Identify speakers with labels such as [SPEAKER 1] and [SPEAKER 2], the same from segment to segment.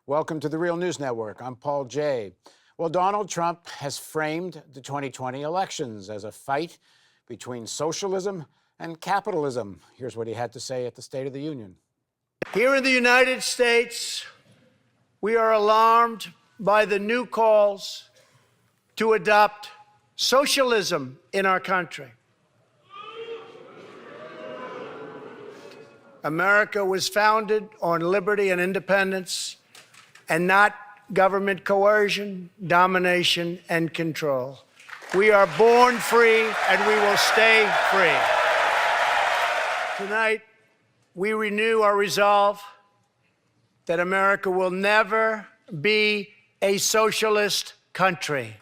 [SPEAKER 1] Welcome to the Real News Network. I'm Paul Jay. Well, Donald Trump has framed the 2020 elections as a fight between socialism and capitalism. Here's what he had to say at the State of the Union.
[SPEAKER 2] Here in the United States, we are alarmed by the new calls to adopt socialism in our country. America was founded on liberty and independence, and not government coercion, domination, and control. We are born free, and we will stay free. Tonight, we renew our resolve that America will never be a socialist country.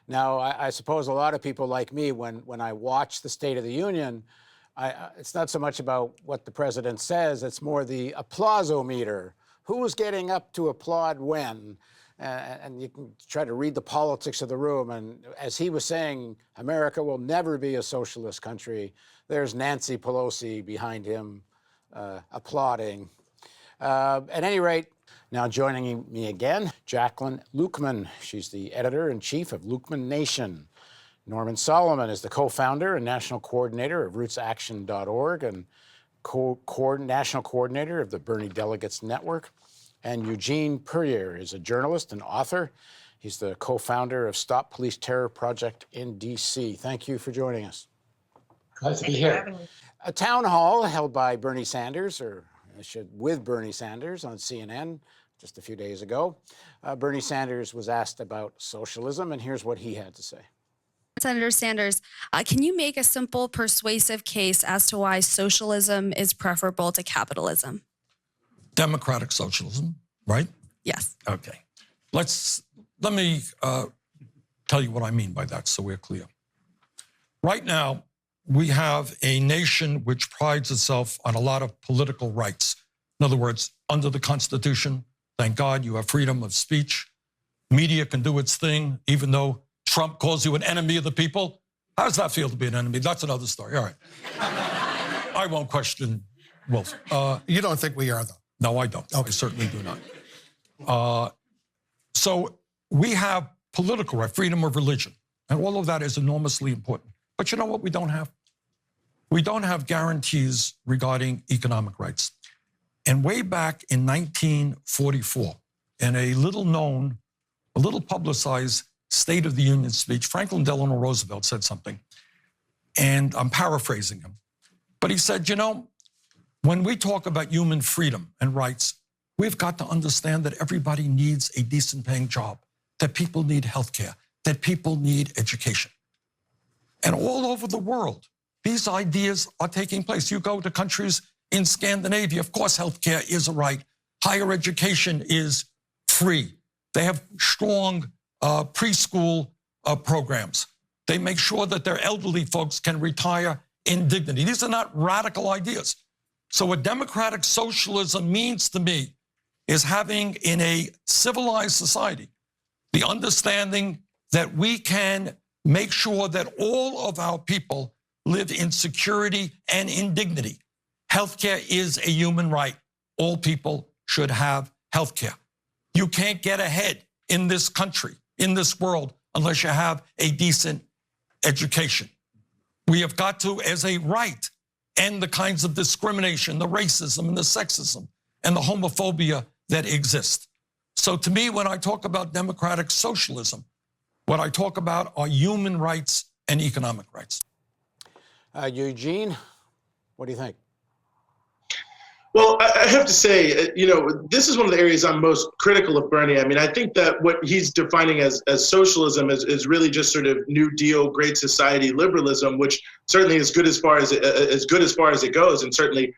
[SPEAKER 1] Now, I suppose a lot of people like me, when I watch the State of the Union, it's not so much about what the president says, it's more the applausometer. Who's getting up to applaud when? And you can try to read the politics of the room. And as he was saying, America will never be a socialist country. There's Nancy Pelosi behind him applauding. At any rate, now joining me again, Jacqueline Luqman. She's the editor-in-chief of Luqman Nation. Norman Solomon is the co-founder and national coordinator of rootsaction.org and national coordinator of the Bernie Delegates Network. And Eugene Puryear is a journalist and author. He's the co-founder of Stop Police Terror Project in D.C. Thank you for joining us.
[SPEAKER 3] Glad to be here.
[SPEAKER 1] A town hall held by Bernie Sanders, with Bernie Sanders on CNN just a few days ago. Bernie Sanders was asked about socialism, and here's what he had to say.
[SPEAKER 4] Senator Sanders, can you make a simple, persuasive case as to why socialism is preferable to capitalism?
[SPEAKER 5] Democratic socialism, right?
[SPEAKER 4] Yes.
[SPEAKER 5] Okay. Let me tell you what I mean by that so we're clear. Right now, we have a nation which prides itself on a lot of political rights. In other words, under the Constitution, thank God you have freedom of speech. Media can do its thing, even though Trump calls you an enemy of the people. How does that feel to be an enemy? That's another story. All right. I won't question Wolf.
[SPEAKER 3] You don't think we are, though?
[SPEAKER 5] No, I don't. Okay. I certainly do not. So we have political right, freedom of religion, and all of that is enormously important. But you know what we don't have? We don't have guarantees regarding economic rights. And way back in 1944, in a little publicized State of the Union speech, Franklin Delano Roosevelt said something, and I'm paraphrasing him, but he said, you know, when we talk about human freedom and rights, we've got to understand that everybody needs a decent paying job, that people need healthcare, that people need education. And all over the world, these ideas are taking place. You go to countries in Scandinavia, of course, healthcare is a right. Higher education is free. They have strong preschool programs. They make sure that their elderly folks can retire in dignity. These are not radical ideas. So what democratic socialism means to me is having in a civilized society the understanding that we can make sure that all of our people live in security and in dignity. Healthcare is a human right. All people should have healthcare. You can't get ahead in this country, in this world, unless you have a decent education. We have got to, as a right, end the kinds of discrimination, the racism and the sexism and the homophobia that exist. So to me, when I talk about democratic socialism, what I talk about are human rights and economic rights.
[SPEAKER 1] Eugene, what do you think?
[SPEAKER 6] Well, I have to say, this is one of the areas I'm most critical of Bernie. I mean, I think that what he's defining as socialism is really just sort of New Deal, Great Society liberalism, which certainly is good as far as it goes, and certainly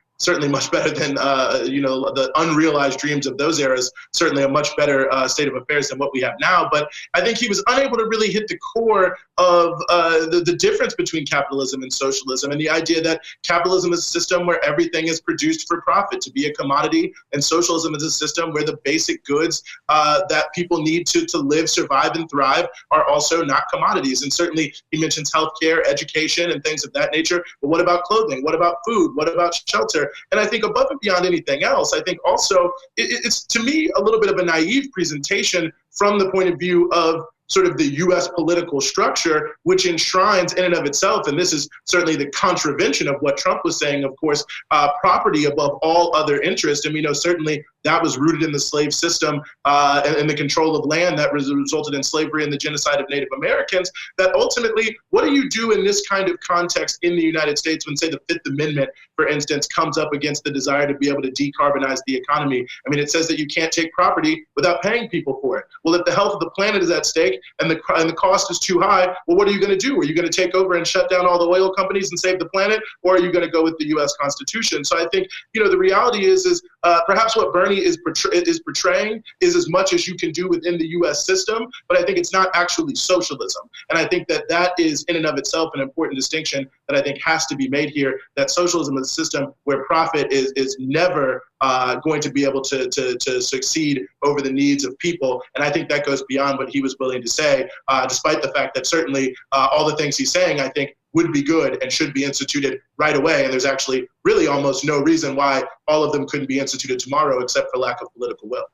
[SPEAKER 6] much better than the unrealized dreams of those eras. Certainly a much better state of affairs than what we have now. But I think he was unable to really hit the core of the difference between capitalism and socialism, and the idea that capitalism is a system where everything is produced for profit, to be a commodity, and socialism is a system where the basic goods that people need to live, survive, and thrive are also not commodities. And certainly he mentions healthcare, education, and things of that nature. But what about clothing? What about food? What about shelter? And I think above and beyond anything else, I think also it's, to me, a little bit of a naive presentation from the point of view of sort of the U.S. political structure, which enshrines in and of itself, and this is certainly the contravention of what Trump was saying, of course, property above all other interests. And we know certainly that was rooted in the slave system and the control of land that resulted in slavery and the genocide of Native Americans, that ultimately, what do you do in this kind of context in the United States when, say, the Fifth Amendment, for instance, comes up against the desire to be able to decarbonize the economy? I mean, it says that you can't take property without paying people for it. Well, if the health of the planet is at stake and the cost is too high, well, what are you going to do? Are you going to take over and shut down all the oil companies and save the planet, or are you going to go with the U.S. Constitution? So I think, the reality is perhaps what Bernie is portraying is as much as you can do within the U.S. system, but I think it's not actually socialism. And I think that is in and of itself an important distinction that I think has to be made here, that socialism is a system where profit is never going to be able to succeed over the needs of people. And I think that goes beyond what he was willing to say, despite the fact that certainly all the things he's saying, I think, would be good and should be instituted right away. And there's actually really almost no reason why all of them couldn't be instituted tomorrow, except for lack of political will.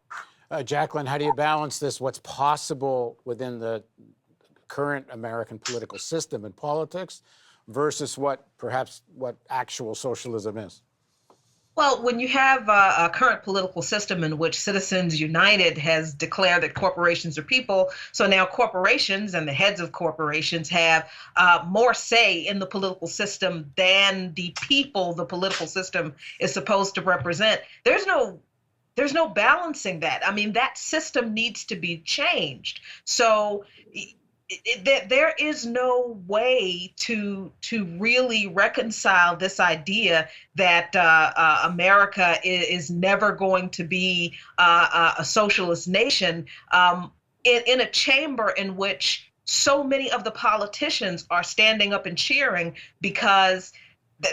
[SPEAKER 1] Jacqueline, how do you balance this, what's possible within the current American political system and politics versus what actual socialism is?
[SPEAKER 7] Well, when you have a current political system in which Citizens United has declared that corporations are people, so now corporations and the heads of corporations have more say in the political system than the people the political system is supposed to represent. There's no balancing that. I mean, that system needs to be changed. So there is no way to really reconcile this idea that America is never going to be a socialist nation in a chamber in which so many of the politicians are standing up and cheering because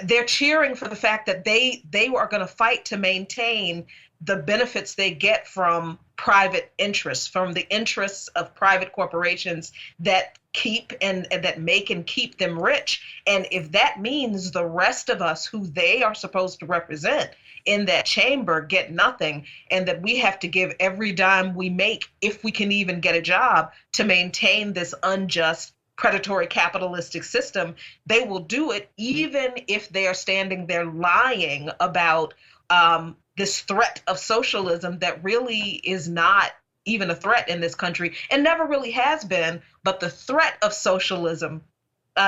[SPEAKER 7] they're cheering for the fact that they are going to fight to maintain the benefits they get from private interests, from the interests of private corporations that keep and that make and keep them rich. And if that means the rest of us who they are supposed to represent in that chamber get nothing, and that we have to give every dime we make, if we can even get a job, to maintain this unjust predatory capitalistic system, they will do it even if they are standing there lying about this threat of socialism that really is not even a threat in this country and never really has been. But the threat of socialism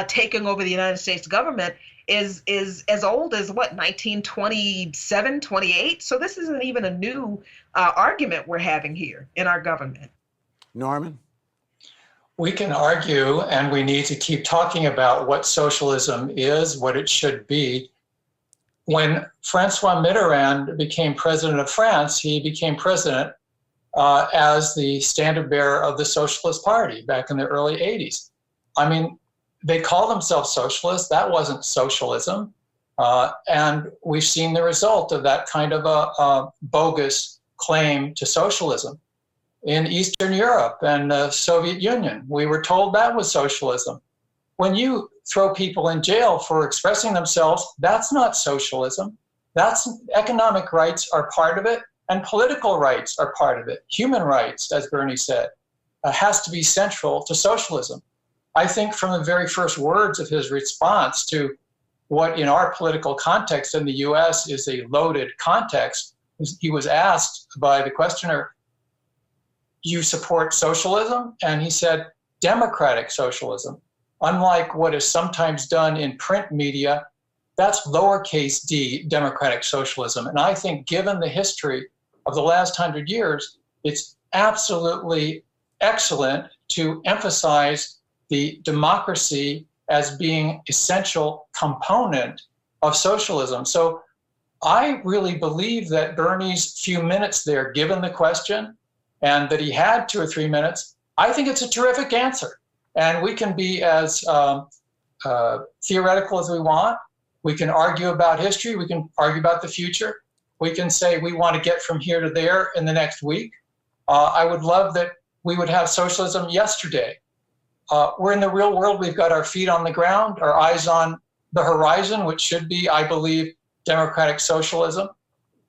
[SPEAKER 7] taking over the United States government is as old as 1927, 28. So this isn't even a new argument we're having here in our government.
[SPEAKER 1] Norman?
[SPEAKER 8] We can argue, and we need to keep talking about what socialism is, what it should be. When Francois Mitterrand became president of France, he became president as the standard bearer of the Socialist Party back in the early 80s. I mean, they call themselves socialists. That wasn't socialism. And we've seen the result of that kind of a bogus claim to socialism. In Eastern Europe and the Soviet Union, we were told that was socialism. When you throw people in jail for expressing themselves, that's not socialism. That's economic rights are part of it, and political rights are part of it. Human rights, as Bernie said, has to be central to socialism. I think from the very first words of his response to what in our political context in the US is a loaded context, he was asked by the questioner, you support socialism? And he said, democratic socialism. Unlike what is sometimes done in print media, that's lowercase d, democratic socialism. And I think given the history of the last 100 years, it's absolutely excellent to emphasize the democracy as being essential component of socialism. So I really believe that Bernie's few minutes there, given the question, and that he had 2 or 3 minutes, I think it's a terrific answer. And we can be as theoretical as we want. We can argue about history. We can argue about the future. We can say we want to get from here to there in the next week. I would love that we would have socialism yesterday. We're in the real world. We've got our feet on the ground, our eyes on the horizon, which should be, I believe, democratic socialism.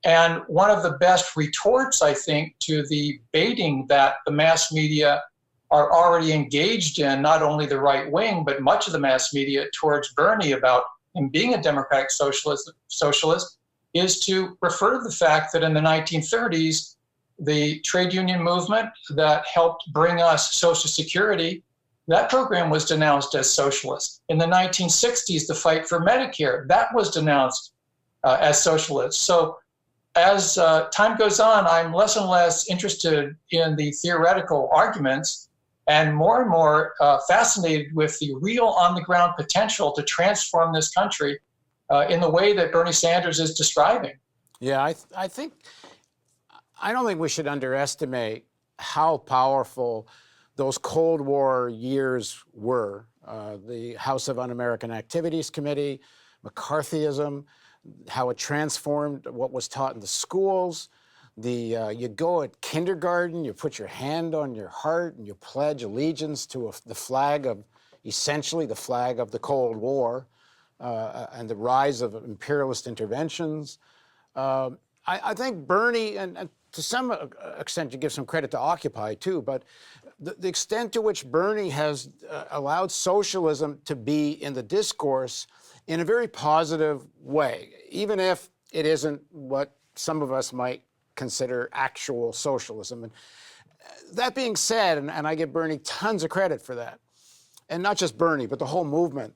[SPEAKER 8] And one of the best retorts, I think, to the baiting that the mass media are already engaged in, not only the right wing, but much of the mass media towards Bernie about him being a democratic socialist, is to refer to the fact that in the 1930s, the trade union movement that helped bring us Social Security, that program was denounced as socialist. In the 1960s, the fight for Medicare, that was denounced as socialist. So as time goes on, I'm less and less interested in the theoretical arguments and more fascinated with the real on-the-ground potential to transform this country in the way that Bernie Sanders is describing.
[SPEAKER 1] Yeah, I don't think we should underestimate how powerful those Cold War years were. The House of Un-American Activities Committee, McCarthyism, how it transformed what was taught in the schools. You go at kindergarten, you put your hand on your heart and you pledge allegiance to the flag of, essentially the flag of the Cold War, and the rise of imperialist interventions. I think Bernie, and to some extent you give some credit to Occupy too, but the extent to which Bernie has allowed socialism to be in the discourse in a very positive way, even if it isn't what some of us might consider actual socialism. And that being said, and I give Bernie tons of credit for that, and not just Bernie, but the whole movement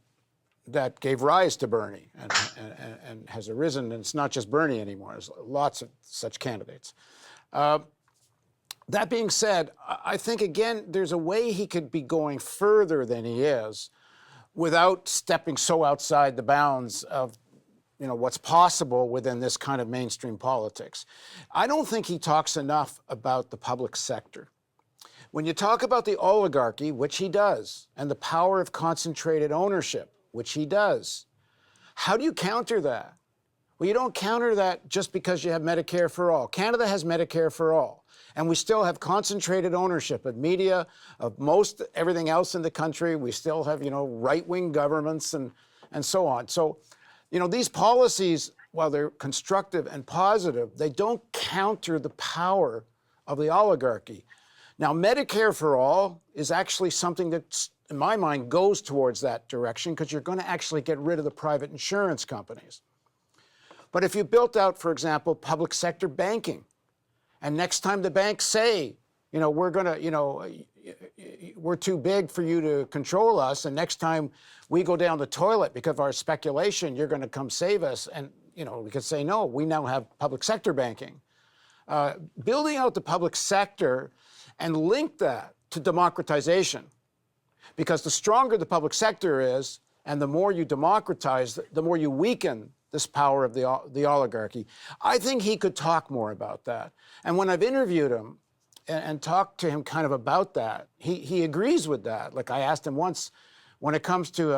[SPEAKER 1] that gave rise to Bernie and has arisen, and it's not just Bernie anymore, there's lots of such candidates. That being said, I think, again, there's a way he could be going further than he is without stepping so outside the bounds of what's possible within this kind of mainstream politics. I don't think he talks enough about the public sector. When you talk about the oligarchy, which he does, and the power of concentrated ownership, which he does, how do you counter that? Well, you don't counter that just because you have Medicare for all. Canada has Medicare for all, and we still have concentrated ownership of media, of most everything else in the country. We still have, right-wing governments and so on. So, these policies, while they're constructive and positive, they don't counter the power of the oligarchy. Now, Medicare for all is actually something that, in my mind, goes towards that direction because you're going to actually get rid of the private insurance companies. But if you built out, for example, public sector banking, and next time the banks say, we're too big for you to control us, and next time we go down the toilet because of our speculation, you're going to come save us. And, we could say, no, we now have public sector banking. Building out the public sector and link that to democratization, because the stronger the public sector is and the more you democratize, the more you weaken this power of the oligarchy. I think he could talk more about that. And when I've interviewed him and talked to him kind of about that, he agrees with that. Like, I asked him once, when it comes to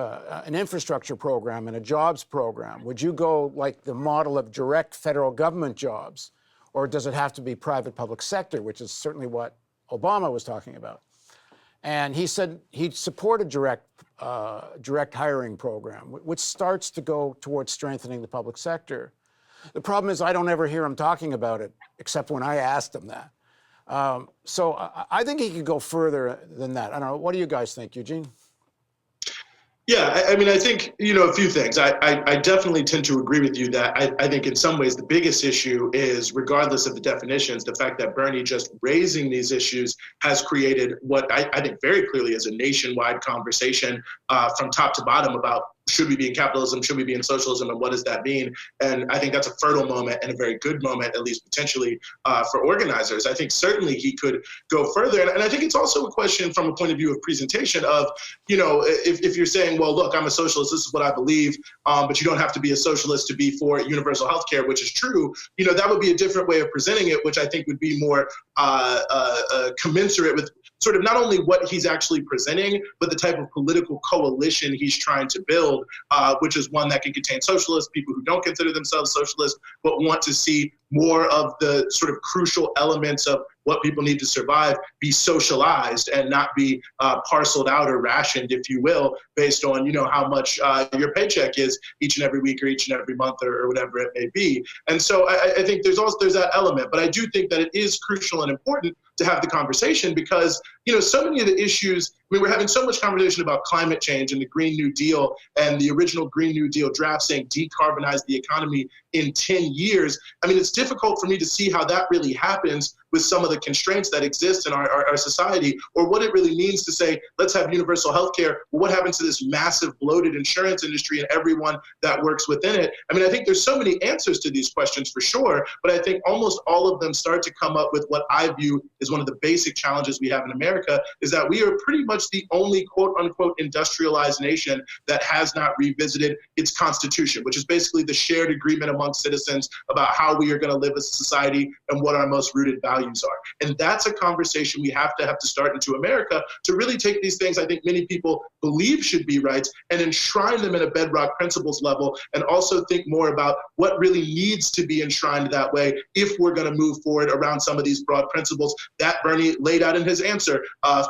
[SPEAKER 1] an infrastructure program and a jobs program, would you go like the model of direct federal government jobs, or does it have to be private public sector, which is certainly what Obama was talking about? And he said he'd support a direct hiring program, which starts to go towards strengthening the public sector. The problem is I don't ever hear him talking about it, except when I asked him that. So I think he could go further than that. I don't know. What do you guys think, Eugene?
[SPEAKER 6] Yeah, I mean, I think, a few things. I definitely tend to agree with you that I think in some ways the biggest issue is, regardless of the definitions, the fact that Bernie just raising these issues has created what I think very clearly is a nationwide conversation from top to bottom about, should we be in capitalism, should we be in socialism, and what does that mean? And I think that's a fertile moment and a very good moment, at least potentially, for organizers. I think certainly he could go further. And I think it's also a question from a point of view of presentation of, if you're saying, well, look, I'm a socialist, this is what I believe, but you don't have to be a socialist to be for universal health care, which is true, that would be a different way of presenting it, which I think would be more commensurate with sort of not only what he's actually presenting, but the type of political coalition he's trying to build, which is one that can contain socialists, people who don't consider themselves socialists, but want to see more of the sort of crucial elements of what people need to survive be socialized and not be parceled out or rationed, if you will, based on, how much your paycheck is each and every week or each and every month or whatever it may be. And so I think there's that element, but I do think that it is crucial and important to have the conversation because, so many of the issues, we're having so much conversation about climate change and the Green New Deal and the original Green New Deal draft saying decarbonize the economy in 10 years. I mean, it's difficult for me to see how that really happens with some of the constraints that exist in our society, or what it really means to say, let's have universal health care. Well, what happens to this massive bloated insurance industry and everyone that works within it? I mean, I think there's so many answers to these questions for sure, but I think almost all of them start to come up with what I view is one of the basic challenges we have in America, is that we are pretty much the only quote unquote industrialized nation that has not revisited its constitution, which is basically the shared agreement among citizens about how we are going to live as a society and what our most rooted values are. And that's a conversation we have to start into America to really take these things I think many people believe should be rights and enshrine them in a bedrock principles level, and also think more about what really needs to be enshrined that way if we're going to move forward around some of these broad principles that Bernie laid out in his answer,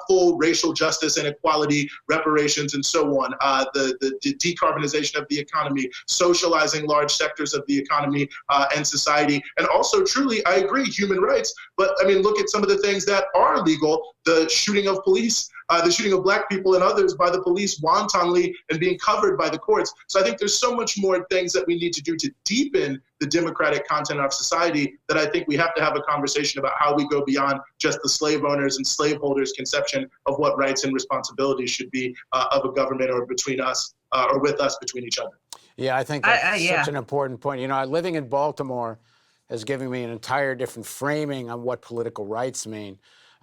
[SPEAKER 6] full racial justice and equality, reparations, and so on, the decarbonization of the economy, socializing large sectors of the economy and society, and also truly, I agree, human rights. But I mean, look at some of the things that are legal, the shooting of police, the shooting of Black people and others by the police wantonly and being covered by the courts. So I think there's so much more things that we need to do to deepen the democratic content of society that I think we have to have a conversation about how we go beyond just the slave owners and slaveholders' conception of what rights and responsibilities should be of a government or between us or with us between each other.
[SPEAKER 1] Yeah, I think that's such an important point. Living in Baltimore has given me an entire different framing on what political rights mean.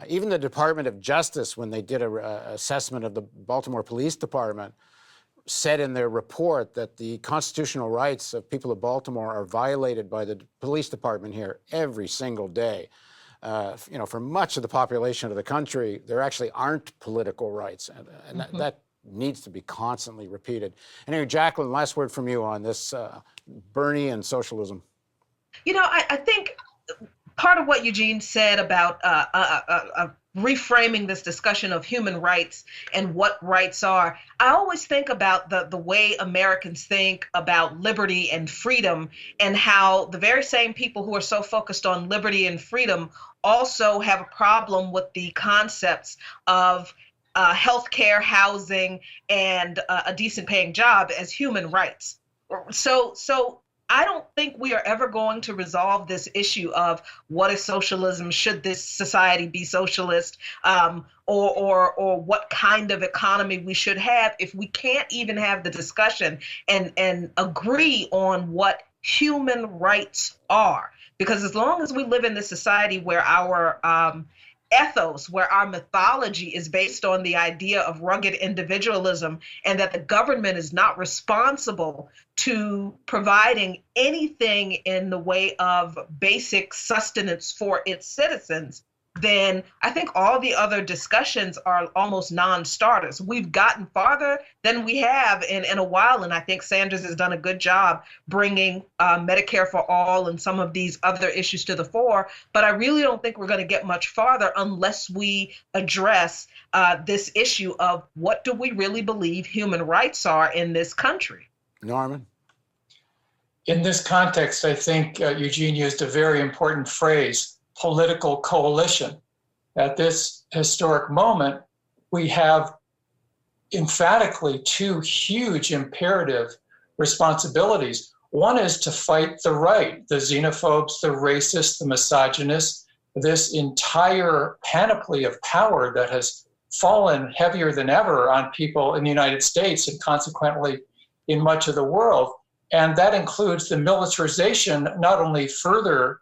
[SPEAKER 1] Even the Department of Justice, when they did an assessment of the Baltimore Police Department, said in their report that the constitutional rights of people of Baltimore are violated by the police department here every single day. For much of the population of the country, there actually aren't political rights, and that needs to be constantly repeated. Anyway, Jacqueline, last word from you on this Bernie and socialism.
[SPEAKER 7] I think part of what Eugene said about reframing this discussion of human rights and what rights are, I always think about the way Americans think about liberty and freedom, and how the very same people who are so focused on liberty and freedom also have a problem with the concepts of healthcare, housing, and a decent paying job as human rights. So I don't think we are ever going to resolve this issue of what is socialism, should this society be socialist, or what kind of economy we should have if we can't even have the discussion and agree on what human rights are. Because as long as we live in this society where our ethos, where our mythology is based on the idea of rugged individualism, and that the government is not responsible to providing anything in the way of basic sustenance for its citizens, then I think all the other discussions are almost non-starters. We've gotten farther than we have in a while, and I think Sanders has done a good job bringing Medicare for all and some of these other issues to the fore, but I really don't think we're going to get much farther unless we address this issue of what do we really believe human rights are in this country.
[SPEAKER 1] Norman?
[SPEAKER 8] In this context, I think Eugene used a very important phrase, political coalition. At this historic moment, we have emphatically two huge imperative responsibilities. One is to fight the right, the xenophobes, the racists, the misogynists, this entire panoply of power that has fallen heavier than ever on people in the United States and consequently in much of the world. And that includes the militarization, not only further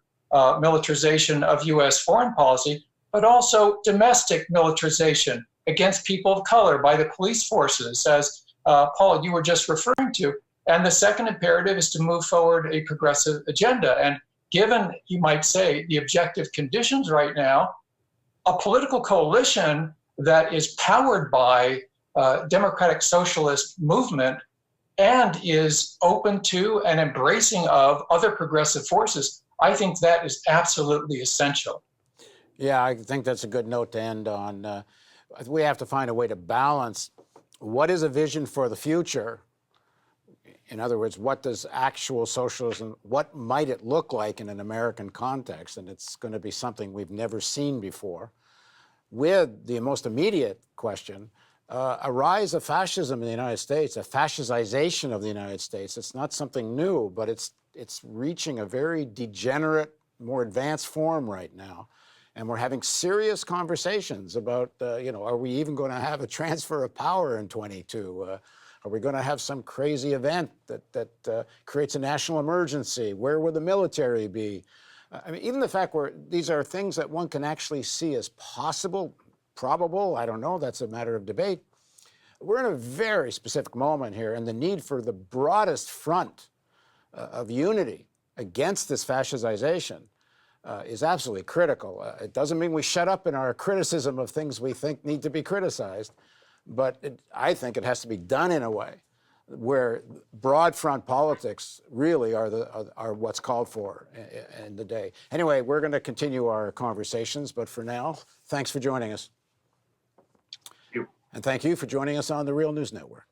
[SPEAKER 8] militarization of U.S. foreign policy, but also domestic militarization against people of color by the police forces, as Paul, you were just referring to. And the second imperative is to move forward a progressive agenda. And given, you might say, the objective conditions right now, a political coalition that is powered by democratic socialist movement and is open to and embracing of other progressive forces, I think that is absolutely essential.
[SPEAKER 1] Yeah, I think that's a good note to end on. We have to find a way to balance what is a vision for the future. In other words, what does actual socialism, what might it look like in an American context? And it's going to be something we've never seen before. With the most immediate question, a rise of fascism in the United States, a fascization of the United States. It's not something new, but it's reaching a very degenerate, more advanced form right now. And we're having serious conversations about, are we even going to have a transfer of power in 22? Are we going to have some crazy event that creates a national emergency? Where will the military be? I mean, even the fact where these are things that one can actually see as possible, probable, I don't know, that's a matter of debate. We're in a very specific moment here, and the need for the broadest front of unity against this fascization is absolutely critical. It doesn't mean we shut up in our criticism of things we think need to be criticized, but I think it has to be done in a way where broad front politics really are what's called for in the day. Anyway, we're going to continue our conversations, but for now, thanks for joining us.
[SPEAKER 6] Thank you.
[SPEAKER 1] And thank you for joining us on the Real News Network.